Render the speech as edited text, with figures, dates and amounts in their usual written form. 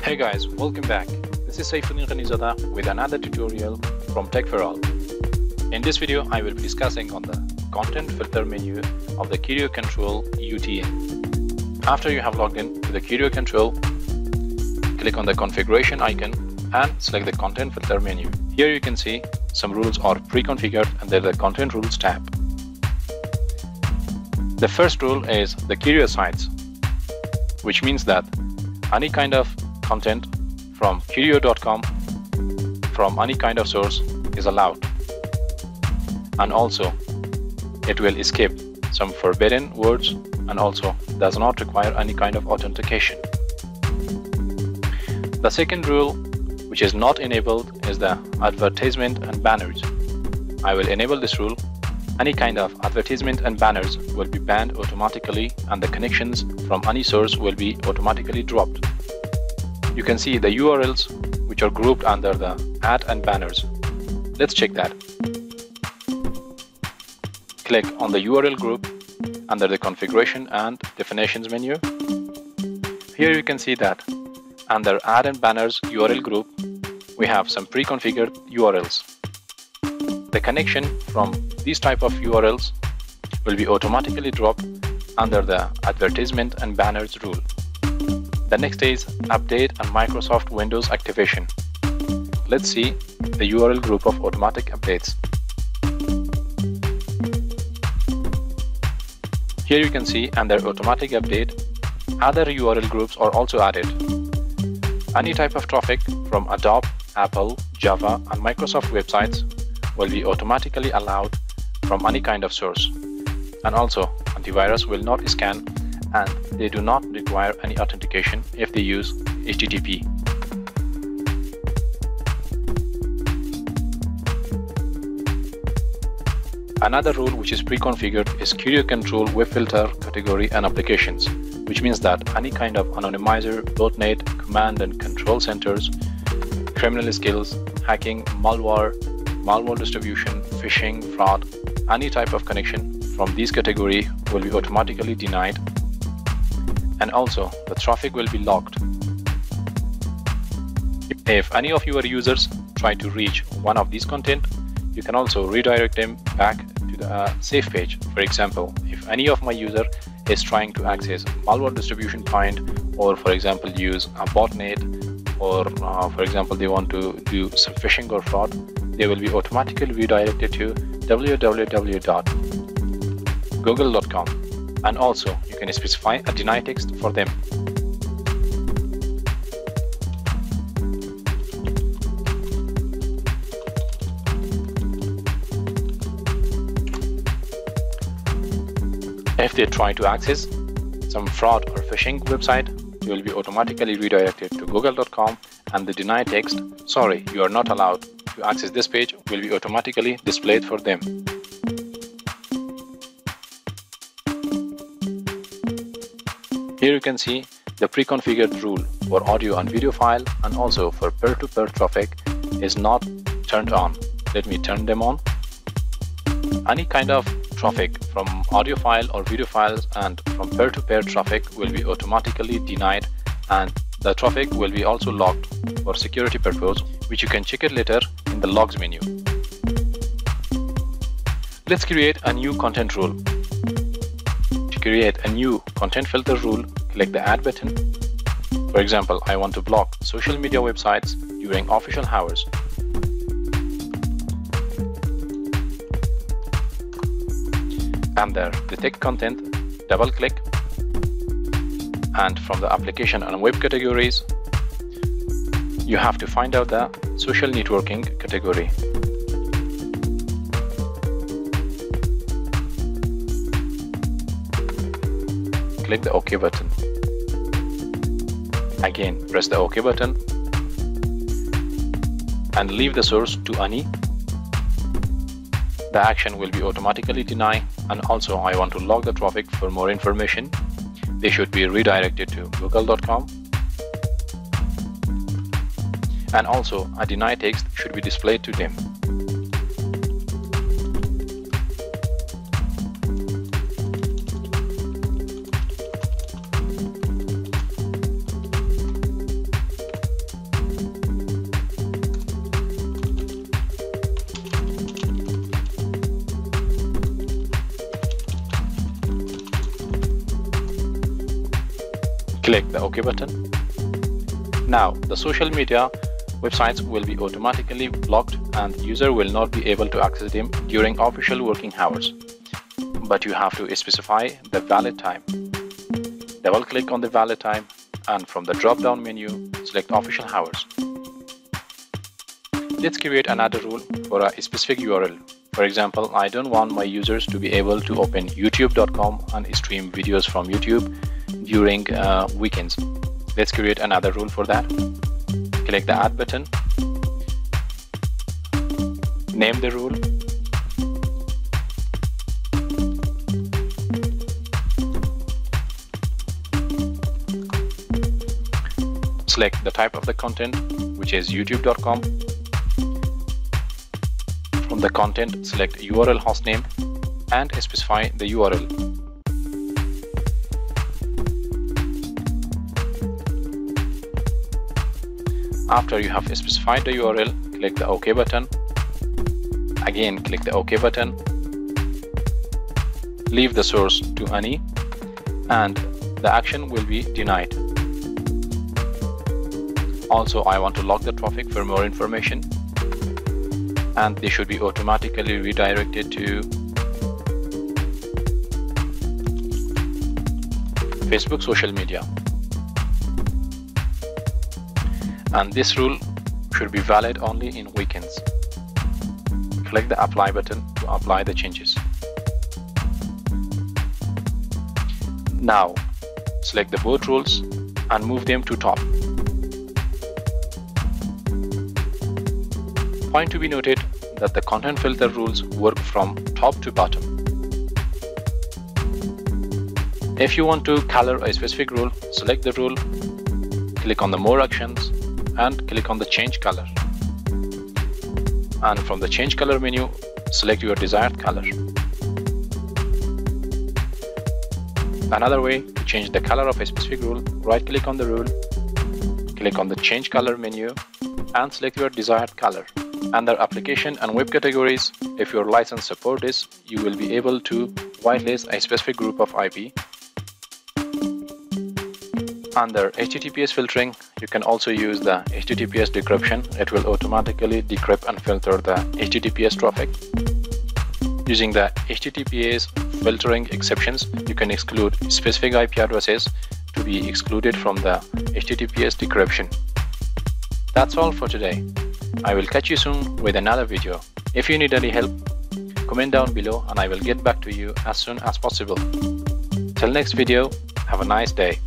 Hey guys, welcome back. This is 𝗖𝗏𝗙𝗎𝗍𝗀 with another tutorial from TechForAll. In this video, I will be discussing on the content filter menu of the Kerio Control UTM. After you have logged in to the Kerio Control, click on the configuration icon and select the content filter menu. Here you can see some rules are pre-configured and there's the content rules tab. The first rule is the Kerio sites, which means that any kind of content from Kerio.com from any kind of source is allowed, and also it will skip some forbidden words and also does not require any kind of authentication. The second rule, which is not enabled, is the advertisement and banners. I will enable this rule. Any kind of advertisement and banners will be banned automatically and the connections from any source will be automatically dropped. You can see the URLs which are grouped under the ad and banners. Let's check that. Click on the URL group under the configuration and definitions menu. Here you can see that under ad and banners URL group we have some pre-configured URLs. The connection from these type of URLs will be automatically dropped under the advertisement and banners rule. The next is update and Microsoft Windows activation. Let's see the URL group of automatic updates. Here you can see under automatic update, other URL groups are also added. Any type of traffic from Adobe, Apple, Java and Microsoft websites will be automatically allowed from any kind of source. And also antivirus will not scan and they do not require any authentication if they use HTTP. Another rule which is pre-configured is Kerio Control web filter category and applications, which means that any kind of anonymizer, botnet, command and control centers, criminal skills, hacking, malware distribution, phishing, fraud, any type of connection from these category will be automatically denied, and also the traffic will be locked. If any of your users try to reach one of these content, you can also redirect them back to the safe page. For example, if any of my user is trying to access malware distribution point, or for example use a botnet, or for example they want to do some phishing or fraud, they will be automatically redirected to www.google.com, and also you can specify a deny text for them. If they try to access some fraud or phishing website, you will be automatically redirected to google.com, and the deny text, "Sorry, you are not allowed to access this page," will be automatically displayed for them. Here you can see the pre-configured rule for audio and video file and also for peer-to-peer traffic is not turned on. Let me turn them on. Any kind of traffic from audio file or video files and from peer-to-peer traffic will be automatically denied, and the traffic will be also logged for security purpose, which you can check it later in the logs menu. Let's create a new content rule. To create a new content filter rule, click the add button. For example, I want to block social media websites during official hours. Under detect content, double click, and from the application and web categories, you have to find out the social networking category. Click the OK button. Again, press the OK button and leave the source to any. The action will be automatically denied, and also I want to log the traffic for more information. They should be redirected to google.com, and also a deny text should be displayed to them. Click the OK button. Now the social media websites will be automatically blocked and user will not be able to access them during official working hours. But you have to specify the valid time. Double click on the valid time and from the drop down menu select official hours. Let's create another rule for a specific URL. For example, I don't want my users to be able to open youtube.com and stream videos from YouTube during weekends. Let's create another rule for that. Click the add button. Name the rule. Select the type of the content, which is youtube.com. From the content, select URL hostname and specify the URL. After you have specified the URL, click the OK button. Again, click the OK button. Leave the source to honey and the action will be denied. Also, I want to log the traffic for more information, and they should be automatically redirected to Facebook social media. And this rule should be valid only in weekends. Click the apply button to apply the changes. Now, select the both rules and move them to top. Point to be noted that the content filter rules work from top to bottom. If you want to color a specific rule, select the rule, click on the more actions and click on the change color. And from the change color menu, select your desired color. Another way to change the color of a specific rule, right click on the rule, click on the change color menu and select your desired color. Under application and web categories, if your license support this, you will be able to whitelist a specific group of IP. Under HTTPS filtering, you can also use the HTTPS decryption. It will automatically decrypt and filter the HTTPS traffic. Using the HTTPS filtering exceptions, you can exclude specific IP addresses to be excluded from the HTTPS decryption. That's all for today. I will catch you soon with another video. If you need any help, comment down below and I will get back to you as soon as possible. Till next video, have a nice day.